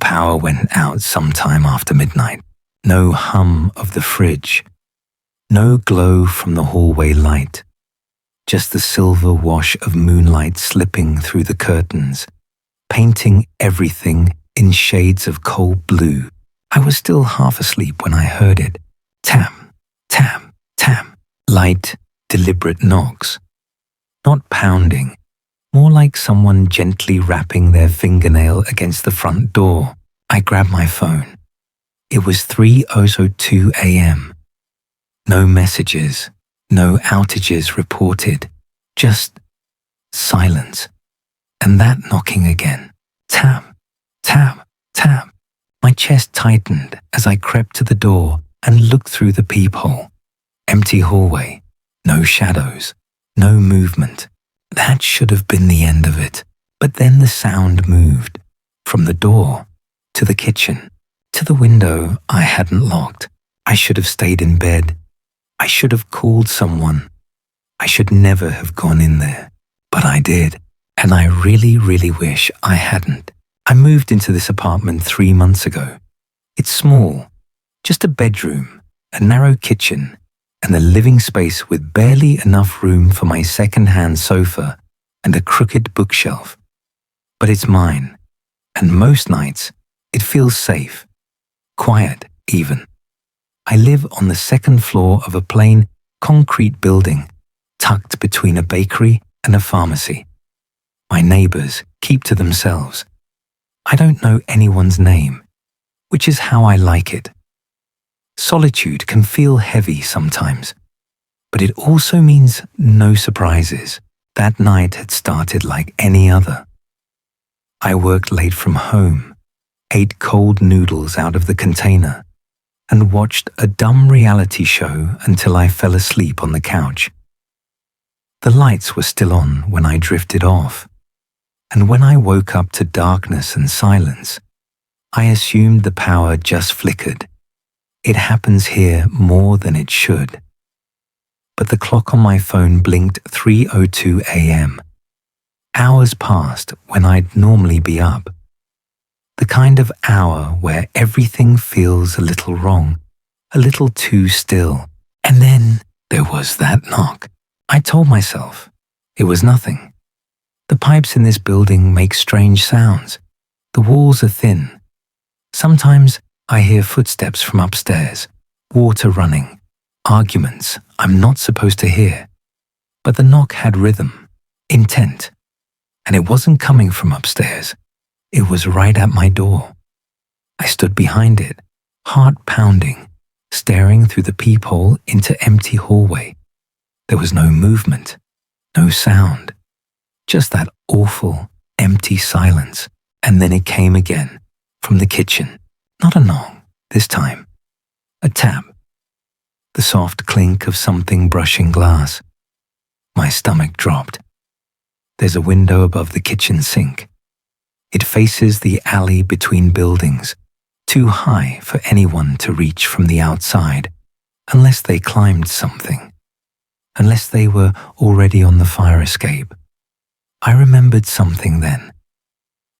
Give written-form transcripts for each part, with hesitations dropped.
power went out sometime after midnight. No hum of the fridge. No glow from the hallway light. Just the silver wash of moonlight slipping through the curtains, painting everything in shades of cold blue. I was still half asleep when I heard it. Tam, tam, tam. Light, deliberate knocks. Not pounding, more like someone gently rapping their fingernail against the front door. I grabbed my phone. It was 3:02 a.m. No messages, no outages reported, just silence. And that knocking again. Tam, tam, tam. My chest tightened as I crept to the door and looked through the peephole. Empty hallway, no shadows, no movement. That should have been the end of it. But then the sound moved. From the door, to the kitchen, to the window I hadn't locked. I should have stayed in bed. I should have called someone. I should never have gone in there. But I did. And I really, really wish I hadn't. I moved into this apartment 3 months ago. It's small. Just a bedroom, a narrow kitchen, and a living space with barely enough room for my second-hand sofa and a crooked bookshelf. But it's mine. And most nights, it feels safe. Quiet, even. I live on the second floor of a plain, concrete building, tucked between a bakery and a pharmacy. My neighbors keep to themselves. I don't know anyone's name, which is how I like it. Solitude can feel heavy sometimes, but it also means no surprises. That night had started like any other. I worked late from home, ate cold noodles out of the container, and watched a dumb reality show until I fell asleep on the couch. The lights were still on when I drifted off, and when I woke up to darkness and silence, I assumed the power just flickered. It happens here more than it should. But the clock on my phone blinked 3:02 a.m. Hours passed when I'd normally be up. The kind of hour where everything feels a little wrong, a little too still. And then there was that knock. I told myself it was nothing. The pipes in this building make strange sounds. The walls are thin. Sometimes I hear footsteps from upstairs, water running, arguments I'm not supposed to hear. But the knock had rhythm, intent, and it wasn't coming from upstairs. It was right at my door. I stood behind it, heart pounding, staring through the peephole into empty hallway. There was no movement, no sound, just that awful, empty silence. And then it came again, from the kitchen. Not a knock, this time. A tap. The soft clink of something brushing glass. My stomach dropped. There's a window above the kitchen sink. It faces the alley between buildings, too high for anyone to reach from the outside, unless they climbed something, unless they were already on the fire escape. I remembered something then.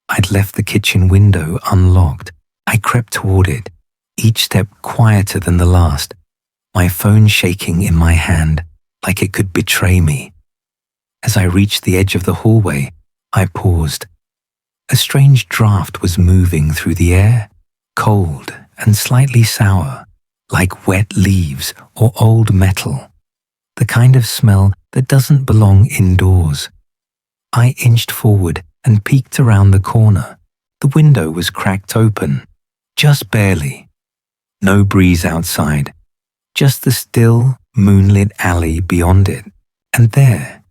I'd left the kitchen window unlocked. I crept toward it, each step quieter than the last, my phone shaking in my hand like it could betray me. As I reached the edge of the hallway, I paused. A strange draft was moving through the air, cold and slightly sour, like wet leaves or old metal, the kind of smell that doesn't belong indoors. I inched forward and peeked around the corner. The window was cracked open, just barely. No breeze outside, just the still, moonlit alley beyond it. And there,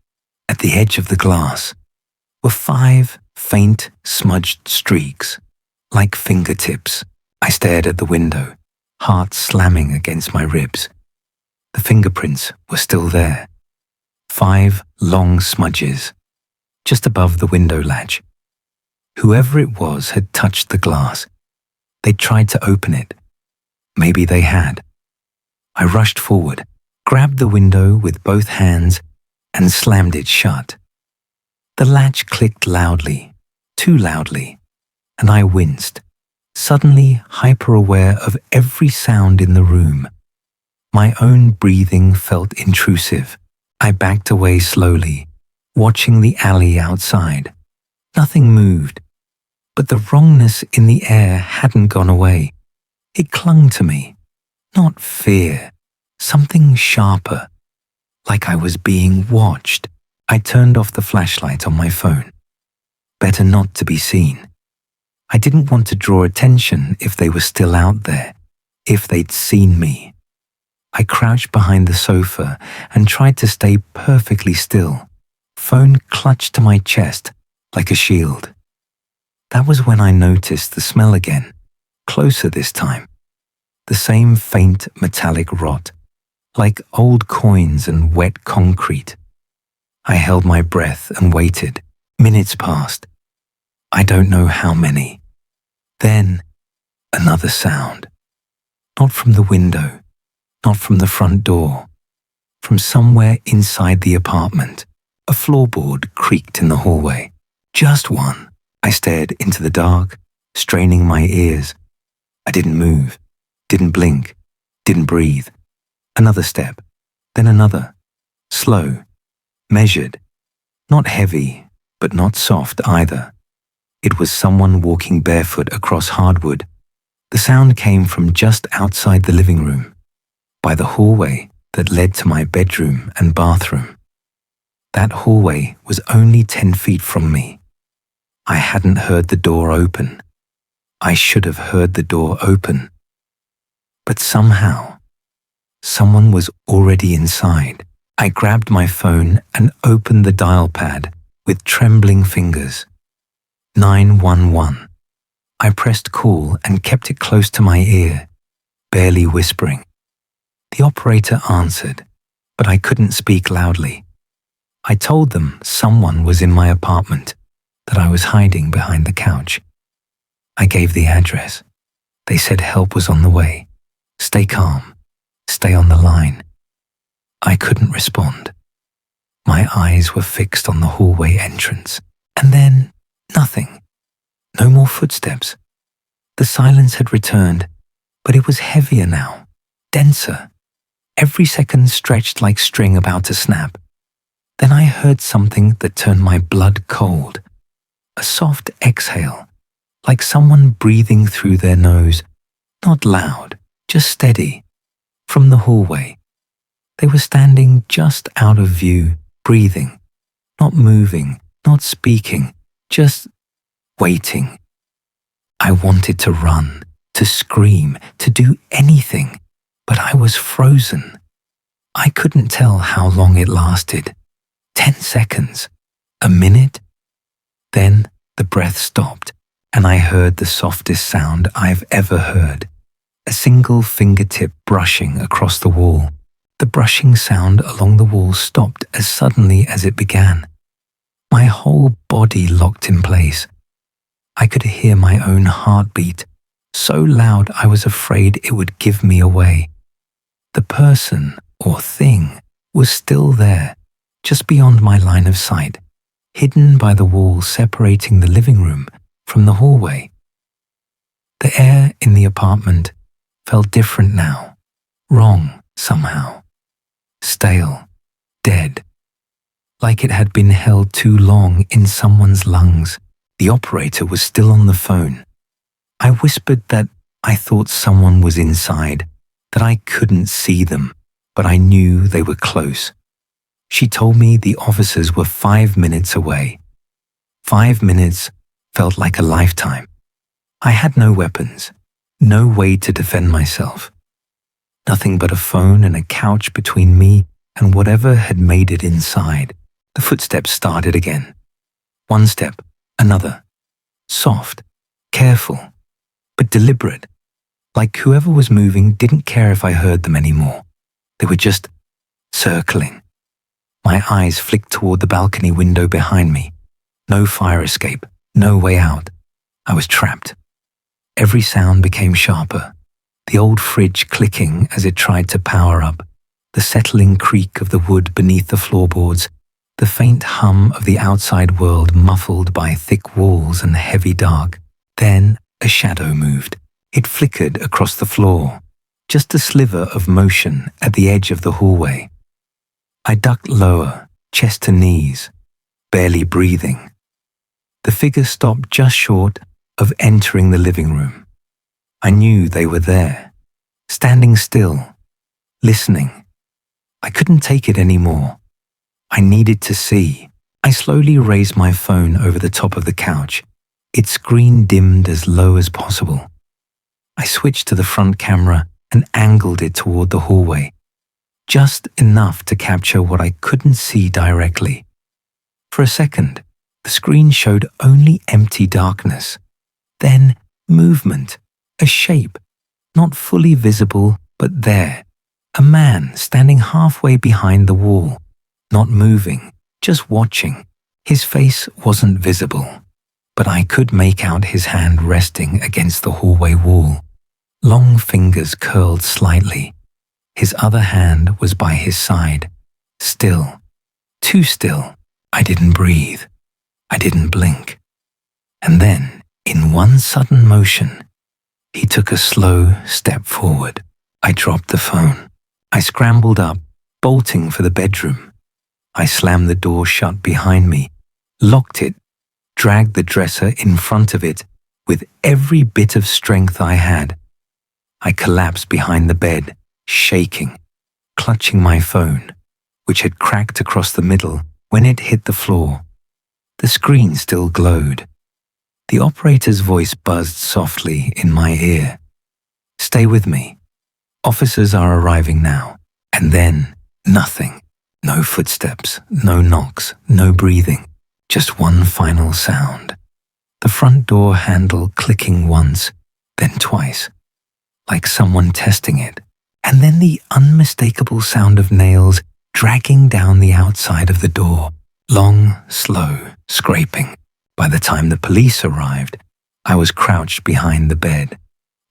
at the edge of the glass, were 5 faint, smudged streaks, like fingertips. I stared at the window, heart slamming against my ribs. The fingerprints were still there. 5 long smudges, just above the window latch. Whoever it was had touched the glass. They tried to open it. Maybe they had. I rushed forward, grabbed the window with both hands, and slammed it shut. The latch clicked loudly, too loudly, and I winced. suddenly hyper-aware of every sound in the room. My own breathing felt intrusive. I backed away slowly, watching the alley outside. Nothing moved, but the wrongness in the air hadn't gone away. It clung to me. Not fear, something sharper, like I was being watched. I turned off the flashlight on my phone. Better not to be seen. I didn't want to draw attention if they were still out there, if they'd seen me. I crouched behind the sofa and tried to stay perfectly still, phone clutched to my chest like a shield. That was when I noticed the smell again, closer this time. The same faint metallic rot, like old coins and wet concrete. I held my breath and waited. Minutes passed. I don't know how many. Then, another sound. Not from the window, not from the front door. From somewhere inside the apartment, a floorboard creaked in the hallway. Just one. I stared into the dark, straining my ears. I didn't move, didn't blink, didn't breathe. Another step, then another. Slow, measured, not heavy, but not soft either. It was someone walking barefoot across hardwood. The sound came from just outside the living room, by the hallway that led to my bedroom and bathroom. That hallway was only 10 feet from me. I hadn't heard the door open. I should have heard the door open. But somehow, someone was already inside. I grabbed my phone and opened the dial pad with trembling fingers. 911. I pressed call and kept it close to my ear, barely whispering. The operator answered, but I couldn't speak loudly. I told them someone was in my apartment, that I was hiding behind the couch. I gave the address. They said help was on the way. Stay calm. Stay on the line. I couldn't respond. My eyes were fixed on the hallway entrance. And then, nothing. No more footsteps. The silence had returned, but it was heavier now, denser. Every second stretched like string about to snap. Then I heard something that turned my blood cold. A soft exhale, like someone breathing through their nose. Not loud, just steady. From the hallway. They were standing just out of view, breathing. Not moving, not speaking, just waiting. I wanted to run, to scream, to do anything, but I was frozen. I couldn't tell how long it lasted. 10 seconds, a minute. Then the breath stopped, and I heard the softest sound I've ever heard. A single fingertip brushing across the wall. The brushing sound along the wall stopped as suddenly as it began. My whole body locked in place. I could hear my own heartbeat, so loud I was afraid it would give me away. The person or thing was still there, just beyond my line of sight, hidden by the wall separating the living room from the hallway. The air in the apartment felt different now, wrong somehow, stale, dead, like it had been held too long in someone's lungs. The operator was still on the phone. I whispered that I thought someone was inside, that I couldn't see them, but I knew they were close. She told me the officers were 5 minutes away. 5 minutes felt like a lifetime. I had no weapons, no way to defend myself. Nothing but a phone and a couch between me and whatever had made it inside. The footsteps started again. One step, another. Soft, careful, but deliberate. Like whoever was moving didn't care if I heard them anymore. They were just circling. My eyes flicked toward the balcony window behind me. No fire escape, no way out. I was trapped. Every sound became sharper. The old fridge clicking as it tried to power up. The settling creak of the wood beneath the floorboards. The faint hum of the outside world muffled by thick walls and heavy dark. Then a shadow moved. It flickered across the floor, just a sliver of motion at the edge of the hallway. I ducked lower, chest to knees, barely breathing. The figure stopped just short of entering the living room. I knew they were there, standing still, listening. I couldn't take it anymore. I needed to see. I slowly raised my phone over the top of the couch, its screen dimmed as low as possible. I switched to the front camera and angled it toward the hallway, just enough to capture what I couldn't see directly. For a second, the screen showed only empty darkness. Then movement, a shape, not fully visible, but there. A man standing halfway behind the wall, not moving, just watching. His face wasn't visible, but I could make out his hand resting against the hallway wall. Long fingers curled slightly. His other hand was by his side. Still. Too still. I didn't breathe. I didn't blink. And then, in one sudden motion, he took a slow step forward. I dropped the phone. I scrambled up, bolting for the bedroom. I slammed the door shut behind me, locked it, dragged the dresser in front of it with every bit of strength I had. I collapsed behind the bed, shaking, clutching my phone, which had cracked across the middle when it hit the floor. The screen still glowed. The operator's voice buzzed softly in my ear. "Stay with me. Officers are arriving now." And then, nothing. No footsteps, no knocks, no breathing. Just one final sound. The front door handle clicking once, then twice, like someone testing it. And then the unmistakable sound of nails dragging down the outside of the door. Long, slow, scraping. By the time the police arrived, I was crouched behind the bed,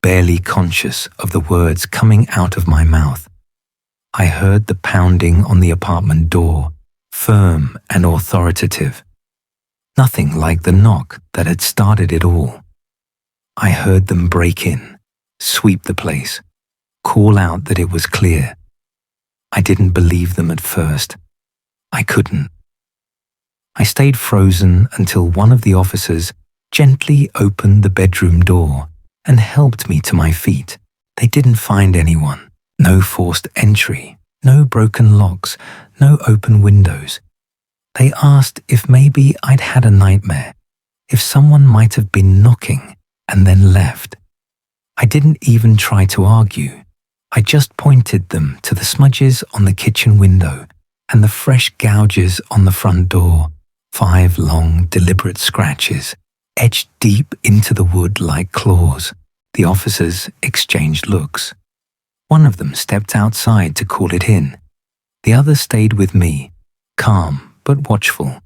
barely conscious of the words coming out of my mouth. I heard the pounding on the apartment door, firm and authoritative. Nothing like the knock that had started it all. I heard them break in, sweep the place, call out that it was clear. I didn't believe them at first. I couldn't. I stayed frozen until one of the officers gently opened the bedroom door and helped me to my feet. They didn't find anyone. No forced entry, no broken locks, no open windows. They asked if maybe I'd had a nightmare, if someone might have been knocking and then left. I didn't even try to argue. I just pointed them to the smudges on the kitchen window and the fresh gouges on the front door, 5 long, deliberate scratches, etched deep into the wood like claws. The officers exchanged looks. One of them stepped outside to call it in. The other stayed with me, calm but watchful,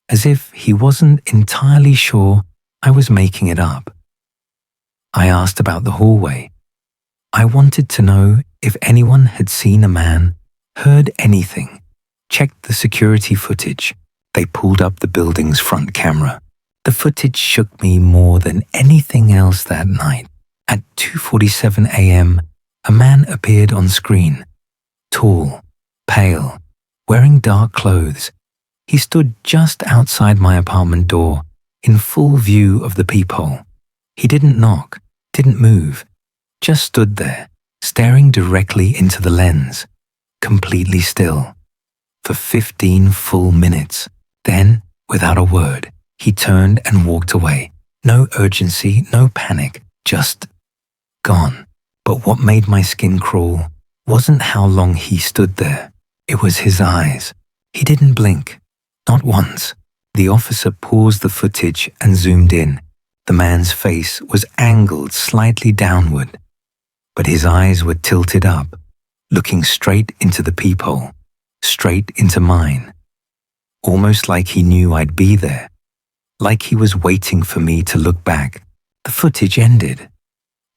as if he wasn't entirely sure I was making it up. I asked about the hallway. I wanted to know if anyone had seen a man, heard anything, checked the security footage. They pulled up the building's front camera. The footage shook me more than anything else that night. At 2:47 a.m., a man appeared on screen, tall, pale, wearing dark clothes. He stood just outside my apartment door, in full view of the peephole. He didn't knock, didn't move, just stood there, staring directly into the lens, completely still, for 15 full minutes. Then, without a word, he turned and walked away. No urgency, no panic, just gone. But what made my skin crawl wasn't how long he stood there. It was his eyes. He didn't blink, not once. The officer paused the footage and zoomed in. The man's face was angled slightly downward, but his eyes were tilted up, looking straight into the peephole, straight into mine. Almost like he knew I'd be there, like he was waiting for me to look back. The footage ended.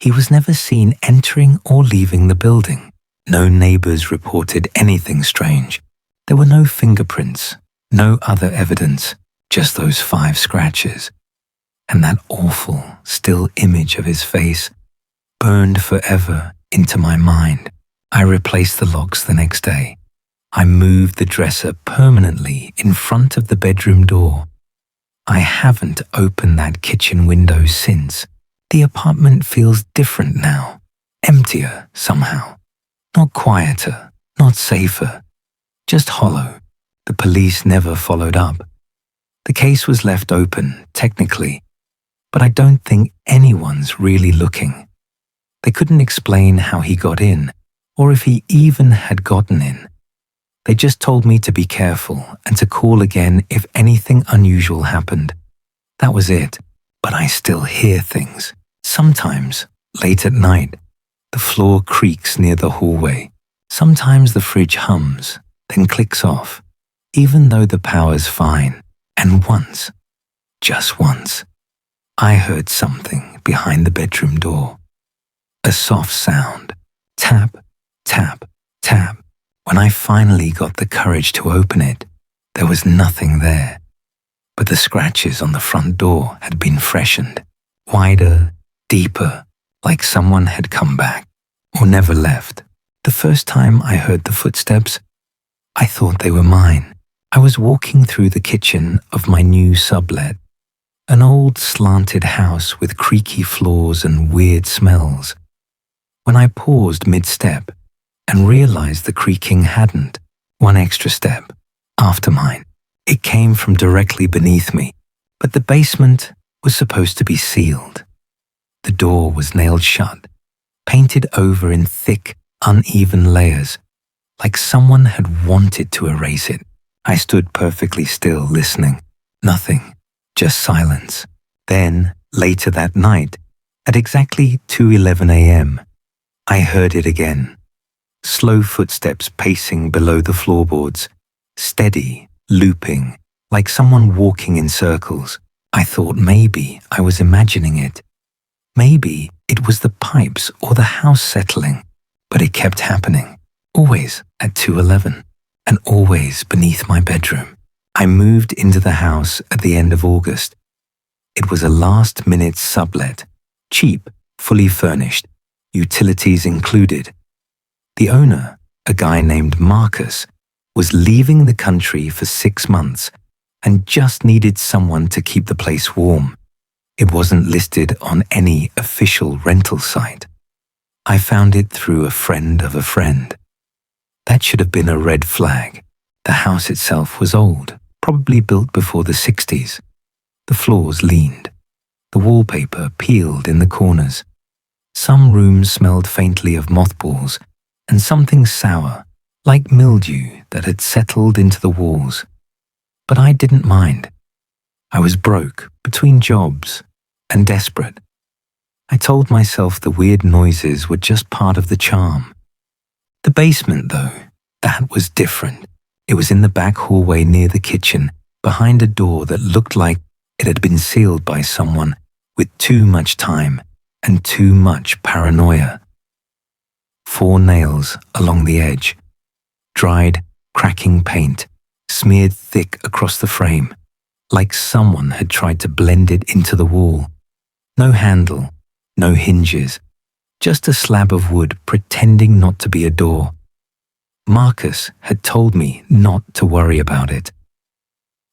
He was never seen entering or leaving the building. No neighbors reported anything strange. There were no fingerprints, no other evidence, just those 5 scratches. and that awful, still image of his face burned forever into my mind. I replaced the locks the next day. I moved the dresser permanently in front of the bedroom door. I haven't opened that kitchen window since. The apartment feels different now, emptier somehow. Not quieter, not safer, just hollow. The police never followed up. The case was left open, technically, but I don't think anyone's really looking. They couldn't explain how he got in, or if he even had gotten in. They just told me to be careful and to call again if anything unusual happened. That was it, but I still hear things. Sometimes, late at night, the floor creaks near the hallway. Sometimes the fridge hums, then clicks off, even though the power's fine. And once, just once, I heard something behind the bedroom door. A soft sound. Tap, tap, tap. When I finally got the courage to open it, there was nothing there. But the scratches on the front door had been freshened. Wider, deeper, like someone had come back or never left. The first time I heard the footsteps, I thought they were mine. I was walking through the kitchen of my new sublet, an old slanted house with creaky floors and weird smells. When I paused mid-step and realized the creaking hadn't, one extra step, after mine. It came from directly beneath me, but the basement was supposed to be sealed. The door was nailed shut, painted over in thick, uneven layers, like someone had wanted to erase it. I stood perfectly still, listening. Nothing, just silence. Then, later that night, at exactly 2:11 a.m., I heard it again. Slow footsteps pacing below the floorboards, steady, looping, like someone walking in circles. I thought maybe I was imagining it. Maybe it was the pipes or the house settling, but it kept happening, always at 2:11, and always beneath my bedroom. I moved into the house at the end of August. It was a last-minute sublet, cheap, fully furnished, utilities included. The owner, a guy named Marcus, was leaving the country for 6 months and just needed someone to keep the place warm. It wasn't listed on any official rental site. I found it through a friend of a friend. That should have been a red flag. The house itself was old, probably built before the 60s. The floors leaned. The wallpaper peeled in the corners. Some rooms smelled faintly of mothballs and something sour, like mildew that had settled into the walls. But I didn't mind. I was broke, between jobs, and desperate. I told myself the weird noises were just part of the charm. The basement, though, that was different. It was in the back hallway near the kitchen, behind a door that looked like it had been sealed by someone with too much time and too much paranoia. 4 nails along the edge, dried, cracking paint, smeared thick across the frame, like someone had tried to blend it into the wall. No handle, no hinges, just a slab of wood pretending not to be a door. Marcus had told me not to worry about it.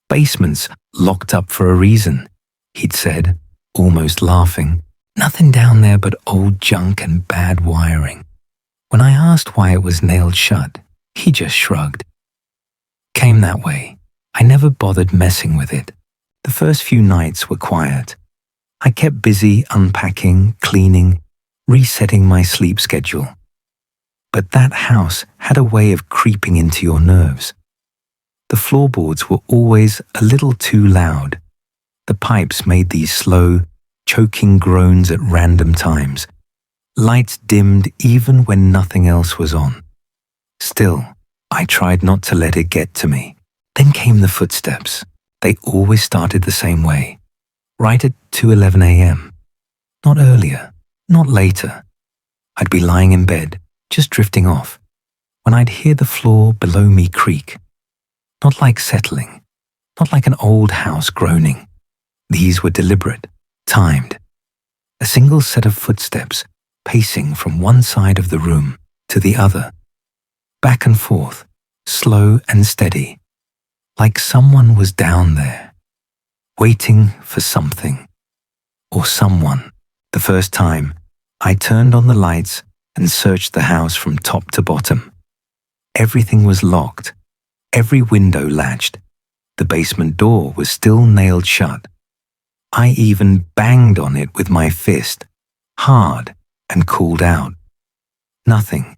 Basements locked up for a reason, he'd said, almost laughing. Nothing down there but old junk and bad wiring. When I asked why it was nailed shut, he just shrugged. Came that way. I never bothered messing with it. The first few nights were quiet. I kept busy unpacking, cleaning, resetting my sleep schedule. But that house had a way of creeping into your nerves. The floorboards were always a little too loud. The pipes made these slow, choking groans at random times. Lights dimmed even when nothing else was on. Still, I tried not to let it get to me. Then came the footsteps. They always started the same way, right at 2:11 a.m. Not earlier, not later. I'd be lying in bed, just drifting off, when I'd hear the floor below me creak. Not like settling, not like an old house groaning. These were deliberate, timed. A single set of footsteps pacing from one side of the room to the other, back and forth, slow and steady, like someone was down there, waiting for something or someone. The first time, I turned on the lights and searched the house from top to bottom. Everything was locked, every window latched. The basement door was still nailed shut. I even banged on it with my fist, hard, and called out. Nothing,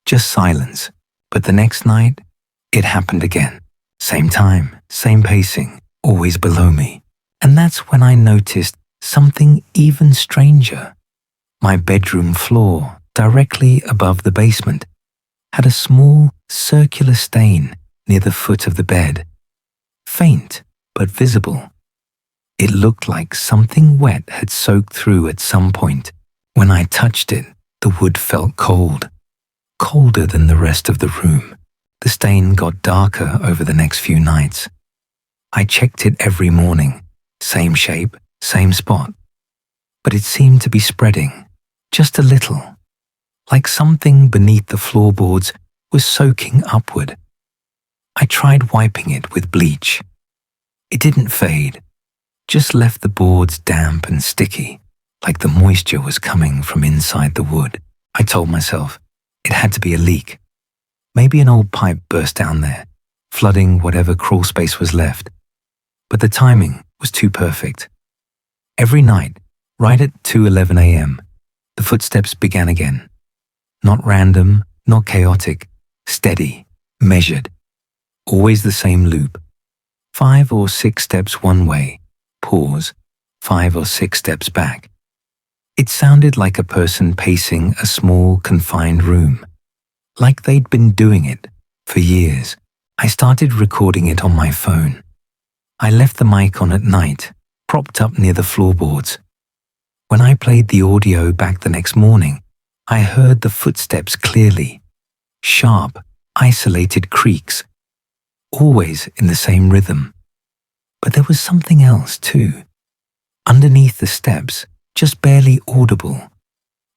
just silence. But the next night, it happened again. Same time, same pacing, always below me. And that's when I noticed something even stranger. My bedroom floor, directly above the basement, had a small circular stain near the foot of the bed. Faint, but visible. It looked like something wet had soaked through at some point. When I touched it, the wood felt cold, colder than the rest of the room. The stain got darker over the next few nights. I checked it every morning, same shape, same spot. But it seemed to be spreading, just a little, like something beneath the floorboards was soaking upward. I tried wiping it with bleach. It didn't fade, just left the boards damp and sticky, like the moisture was coming from inside the wood. I told myself it had to be a leak. Maybe an old pipe burst down there, flooding whatever crawl space was left. But the timing was too perfect. Every night, right at 2:11 a.m., the footsteps began again. Not random, not chaotic, steady, measured. Always the same loop. 5 or 6 steps one way, pause, 5 or 6 steps back. It sounded like a person pacing a small, confined room, like they'd been doing it for years. I started recording it on my phone. I left the mic on at night, propped up near the floorboards. When I played the audio back the next morning, I heard the footsteps clearly. Sharp, isolated creaks, always in the same rhythm. But there was something else too. Underneath the steps, just barely audible,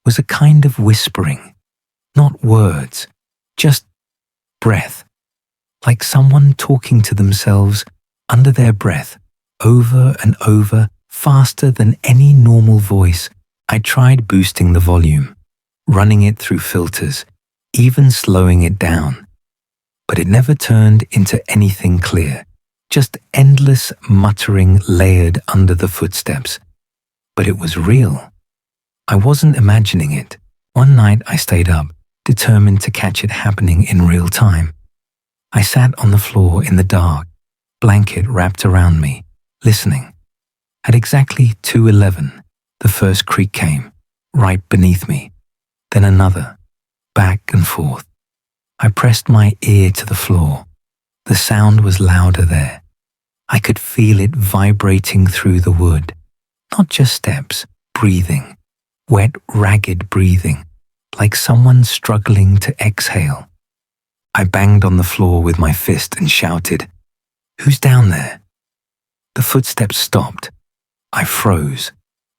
was a kind of whispering. Not words, just breath. Like someone talking to themselves under their breath, over and over, faster than any normal voice. I tried boosting the volume, running it through filters, even slowing it down. But it never turned into anything clear, just endless muttering layered under the footsteps. But it was real. I wasn't imagining it. One night I stayed up, determined to catch it happening in real time. I sat on the floor in the dark, blanket wrapped around me, listening. At exactly 2:11, the first creak came, right beneath me. Then another, back and forth. I pressed my ear to the floor. The sound was louder there. I could feel it vibrating through the wood. Not just steps, breathing. Wet, ragged breathing, like someone struggling to exhale. I banged on the floor with my fist and shouted, "Who's down there?" The footsteps stopped. I froze.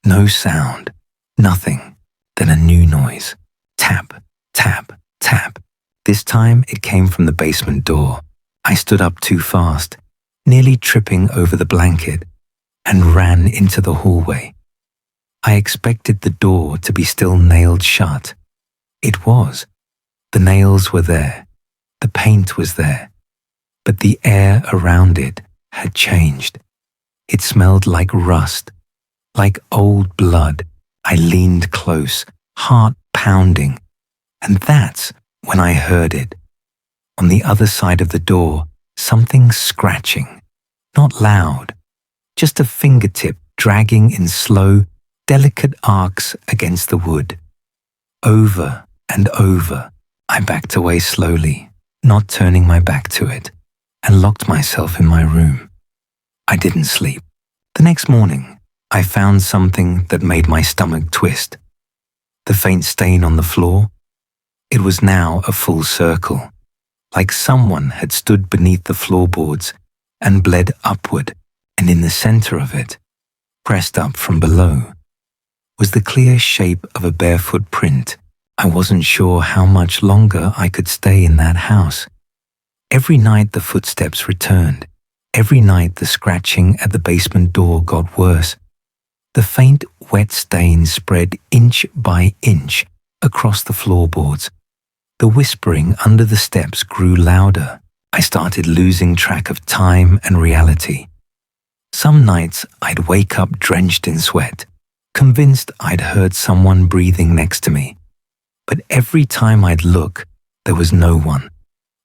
No sound. Nothing. Then a new noise. Tap, tap, tap. This time it came from the basement door. I stood up too fast, nearly tripping over the blanket, and ran into the hallway. I expected the door to be still nailed shut. It was. The nails were there. The paint was there. But the air around it had changed. It smelled like rust, like old blood. I leaned close, heart pounding. And that's when I heard it. On the other side of the door, something scratching. Not loud, just a fingertip dragging in slow, delicate arcs against the wood. Over and over, I backed away slowly, not turning my back to it, and locked myself in my room. I didn't sleep. The next morning, I found something that made my stomach twist. The faint stain on the floor. It was now a full circle, like someone had stood beneath the floorboards and bled upward, and in the center of it, pressed up from below, was the clear shape of a barefoot print. I wasn't sure how much longer I could stay in that house. Every night the footsteps returned. Every night the scratching at the basement door got worse. The faint, wet stains spread inch by inch across the floorboards. The whispering under the steps grew louder. I started losing track of time and reality. Some nights I'd wake up drenched in sweat, convinced I'd heard someone breathing next to me. But every time I'd look, there was no one.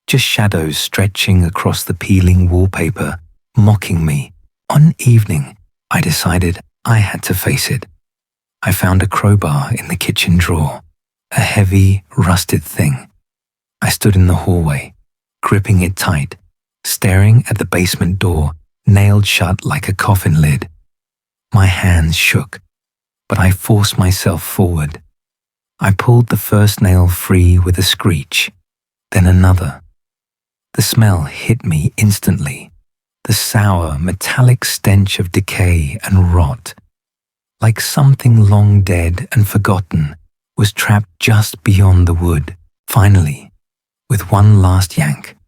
Just shadows stretching across the peeling wallpaper, mocking me. One evening, I decided I had to face it. I found a crowbar in the kitchen drawer, a heavy, rusted thing. I stood in the hallway, gripping it tight, staring at the basement door, nailed shut like a coffin lid. My hands shook, but I forced myself forward. I pulled the first nail free with a screech, then another. The smell hit me instantly, the sour, metallic stench of decay and rot. Like something long dead and forgotten was trapped just beyond the wood. Finally, with one last yank,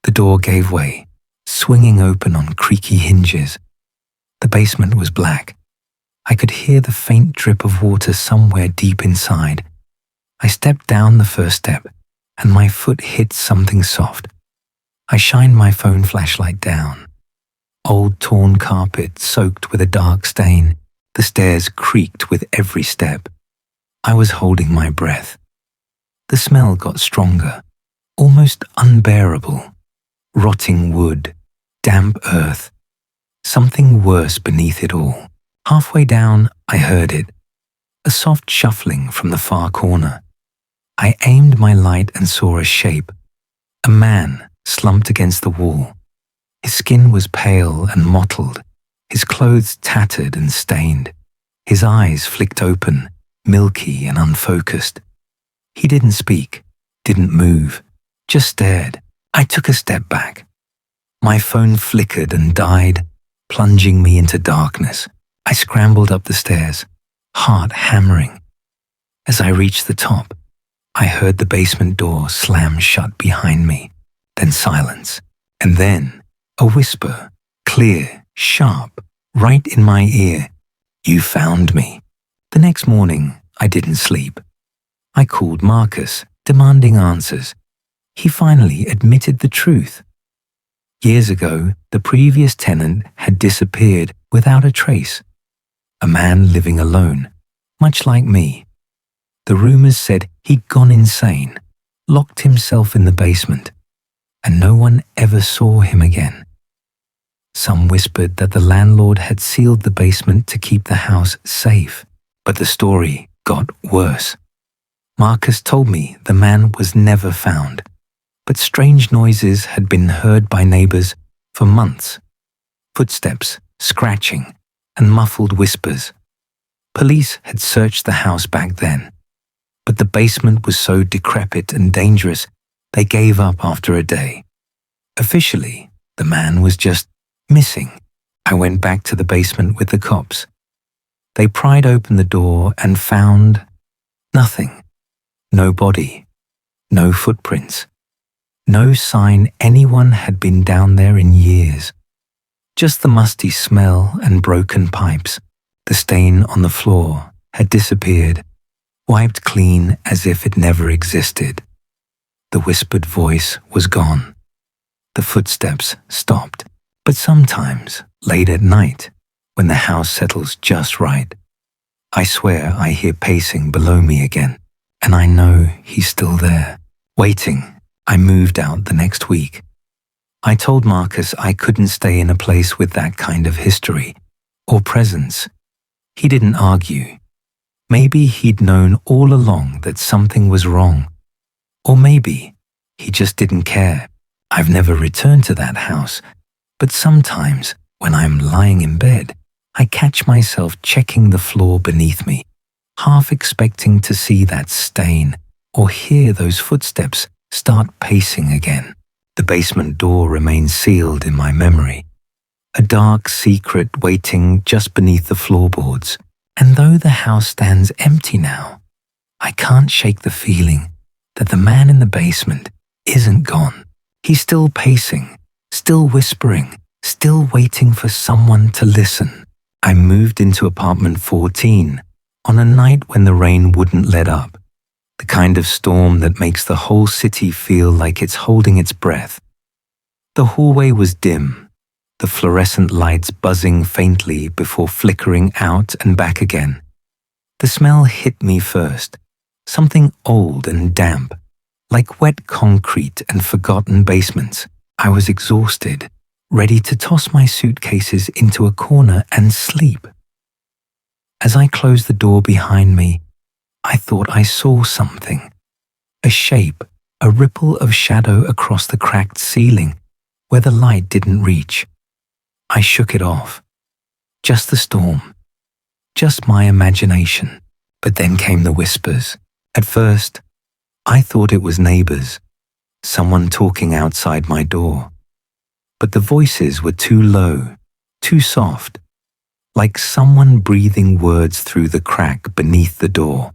the door gave way, swinging open on creaky hinges. The basement was black. I could hear the faint drip of water somewhere deep inside. I stepped down the first step, and my foot hit something soft. I shined my phone flashlight down. Old torn carpet soaked with a dark stain. The stairs creaked with every step. I was holding my breath. The smell got stronger, almost unbearable. Rotting wood, damp earth, something worse beneath it all. Halfway down, I heard it, a soft shuffling from the far corner. I aimed my light and saw a shape, a man slumped against the wall. His skin was pale and mottled, his clothes tattered and stained. His eyes flicked open, milky and unfocused. He didn't speak, didn't move, just stared. I took a step back. My phone flickered and died, plunging me into darkness. I scrambled up the stairs, heart hammering. As I reached the top, I heard the basement door slam shut behind me, then silence, and then a whisper, clear, sharp, right in my ear. "You found me." The next morning, I didn't sleep. I called Marcus, demanding answers. He finally admitted the truth. Years ago, the previous tenant had disappeared without a trace. A man living alone, much like me. The rumors said he'd gone insane, locked himself in the basement, and no one ever saw him again. Some whispered that the landlord had sealed the basement to keep the house safe, but the story got worse. Marcus told me the man was never found, but strange noises had been heard by neighbors for months. Footsteps, scratching, and muffled whispers. Police had searched the house back then, but the basement was so decrepit and dangerous they gave up after a day. Officially, the man was just missing. I went back to the basement with the cops. They pried open the door and found nothing. No body, no footprints, no sign anyone had been down there in years. Just the musty smell and broken pipes. The stain on the floor had disappeared, wiped clean as if it never existed. The whispered voice was gone. The footsteps stopped. But sometimes, late at night, when the house settles just right, I swear I hear pacing below me again, and I know he's still there, waiting. I moved out the next week. I told Marcus I couldn't stay in a place with that kind of history or presence. He didn't argue. Maybe he'd known all along that something was wrong. Or maybe he just didn't care. I've never returned to that house, but sometimes when I'm lying in bed, I catch myself checking the floor beneath me, half expecting to see that stain or hear those footsteps start pacing again. The basement door remains sealed in my memory, a dark secret waiting just beneath the floorboards. And though the house stands empty now, I can't shake the feeling that the man in the basement isn't gone. He's still pacing, still whispering, still waiting for someone to listen. I moved into apartment 14 on a night when the rain wouldn't let up, the kind of storm that makes the whole city feel like it's holding its breath. The hallway was dim, the fluorescent lights buzzing faintly before flickering out and back again. The smell hit me first, something old and damp, like wet concrete and forgotten basements. I was exhausted, ready to toss my suitcases into a corner and sleep. As I closed the door behind me, I thought I saw something. A shape, a ripple of shadow across the cracked ceiling where the light didn't reach. I shook it off. Just the storm. Just my imagination. But then came the whispers. At first, I thought it was neighbors, someone talking outside my door. But the voices were too low, too soft, like someone breathing words through the crack beneath the door.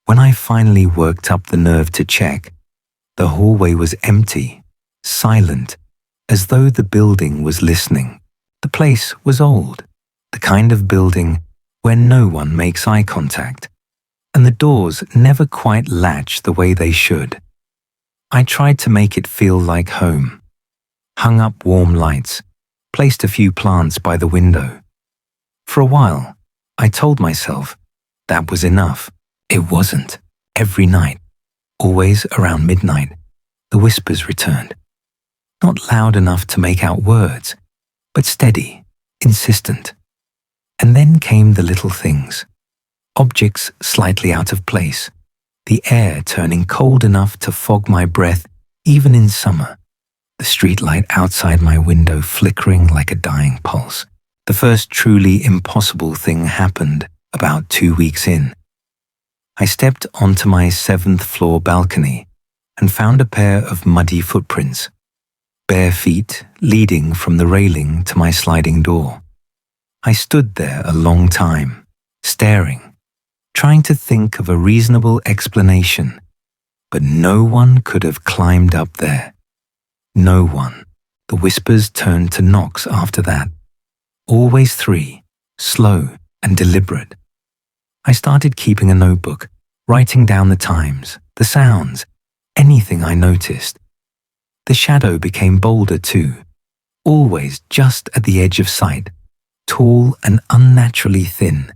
When I finally worked up the nerve to check, the hallway was empty, silent, as though the building was listening. The place was old, the kind of building where no one makes eye contact, and the doors never quite latch the way they should. I tried to make it feel like home, hung up warm lights, placed a few plants by the window. For a while, I told myself that was enough. It wasn't. Every night, always around midnight, the whispers returned. Not loud enough to make out words, but steady, insistent. And then came the little things. Objects slightly out of place, the air turning cold enough to fog my breath even in summer, the streetlight outside my window flickering like a dying pulse. The first truly impossible thing happened about 2 weeks in. I stepped onto my 7th floor balcony and found a pair of muddy footprints, bare feet leading from the railing to my sliding door. I stood there a long time, staring, trying to think of a reasonable explanation, but no one could have climbed up there. No one. The whispers turned to knocks after that. Always 3, slow and deliberate. I started keeping a notebook, writing down the times, the sounds, anything I noticed. The shadow became bolder too, always just at the edge of sight, tall and unnaturally thin,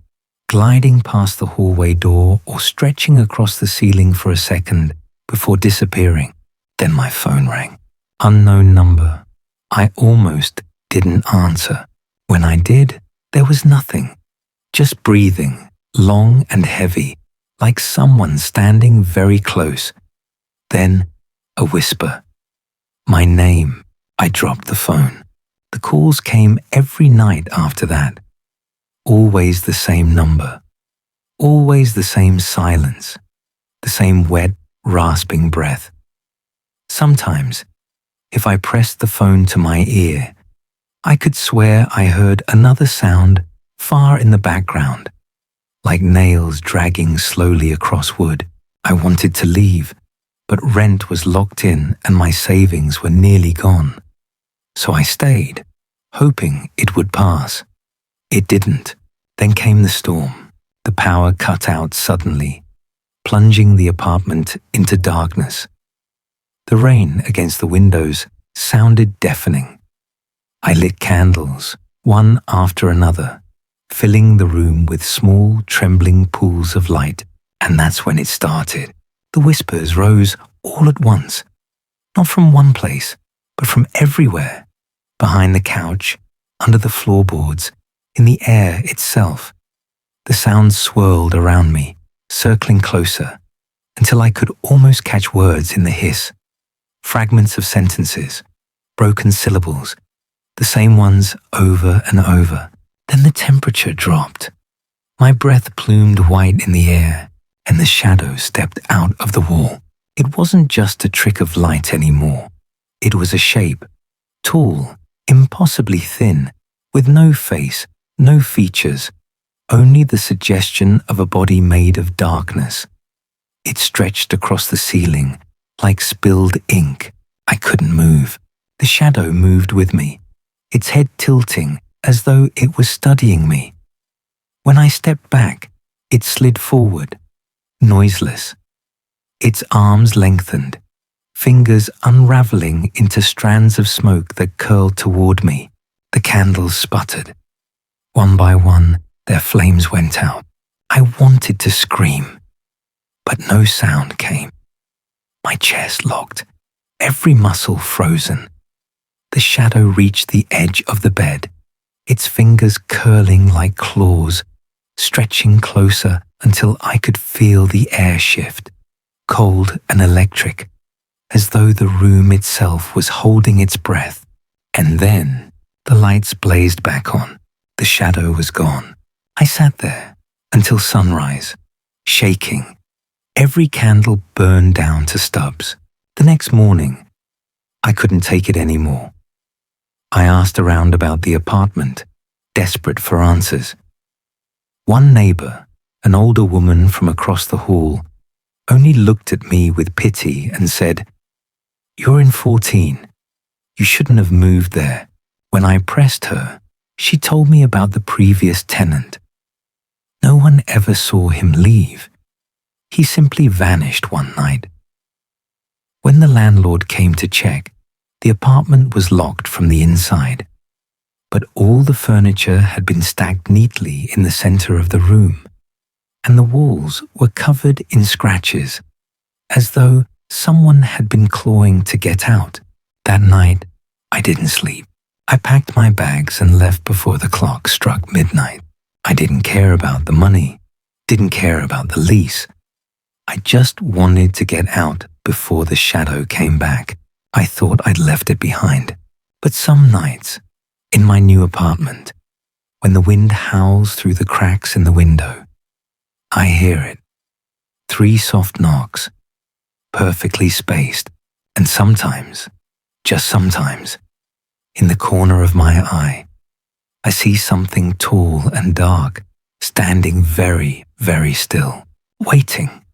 gliding past the hallway door or stretching across the ceiling for a second before disappearing. Then my phone rang. Unknown number. I almost didn't answer. When I did, there was nothing. Just breathing, long and heavy, like someone standing very close. Then, a whisper. My name. I dropped the phone. The calls came every night after that. Always the same number. Always the same silence. The same wet, rasping breath. Sometimes, if I pressed the phone to my ear, I could swear I heard another sound far in the background, like nails dragging slowly across wood. I wanted to leave, but rent was locked in and my savings were nearly gone. So I stayed, hoping it would pass. It didn't. Then came the storm. The power cut out suddenly, plunging the apartment into darkness. The rain against the windows sounded deafening. I lit candles, one after another, filling the room with small, trembling pools of light. And that's when it started. The whispers rose all at once, not from one place, but from everywhere. Behind the couch, under the floorboards, in the air itself. The sounds swirled around me, circling closer, until I could almost catch words in the hiss. Fragments of sentences, broken syllables, the same ones over and over. Then the temperature dropped. My breath plumed white in the air, and the shadow stepped out of the wall. It wasn't just a trick of light anymore. It was a shape, tall, impossibly thin, with no face, no features, only the suggestion of a body made of darkness. It stretched across the ceiling like spilled ink. I couldn't move. The shadow moved with me, its head tilting as though it was studying me. When I stepped back, it slid forward, noiseless. Its arms lengthened, fingers unraveling into strands of smoke that curled toward me. The candles sputtered. One by one, their flames went out. I wanted to scream, but no sound came. My chest locked, every muscle frozen. The shadow reached the edge of the bed, its fingers curling like claws, stretching closer until I could feel the air shift, cold and electric, as though the room itself was holding its breath. And then the lights blazed back on. The shadow was gone. I sat there until sunrise, shaking. Every candle burned down to stubs. The next morning, I couldn't take it anymore. I asked around about the apartment, desperate for answers. One neighbor, an older woman from across the hall, only looked at me with pity and said, "You're in 14. You shouldn't have moved there." When I pressed her, she told me about the previous tenant. No one ever saw him leave. He simply vanished one night. When the landlord came to check, the apartment was locked from the inside, but all the furniture had been stacked neatly in the center of the room, and the walls were covered in scratches, as though someone had been clawing to get out. That night, I didn't sleep. I packed my bags and left before the clock struck midnight. I didn't care about the money, didn't care about the lease. I just wanted to get out before the shadow came back. I thought I'd left it behind. But some nights, in my new apartment, when the wind howls through the cracks in the window, I hear it. 3 soft knocks, perfectly spaced, and sometimes, just sometimes, in the corner of my eye, I see something tall and dark, standing very, very still, waiting.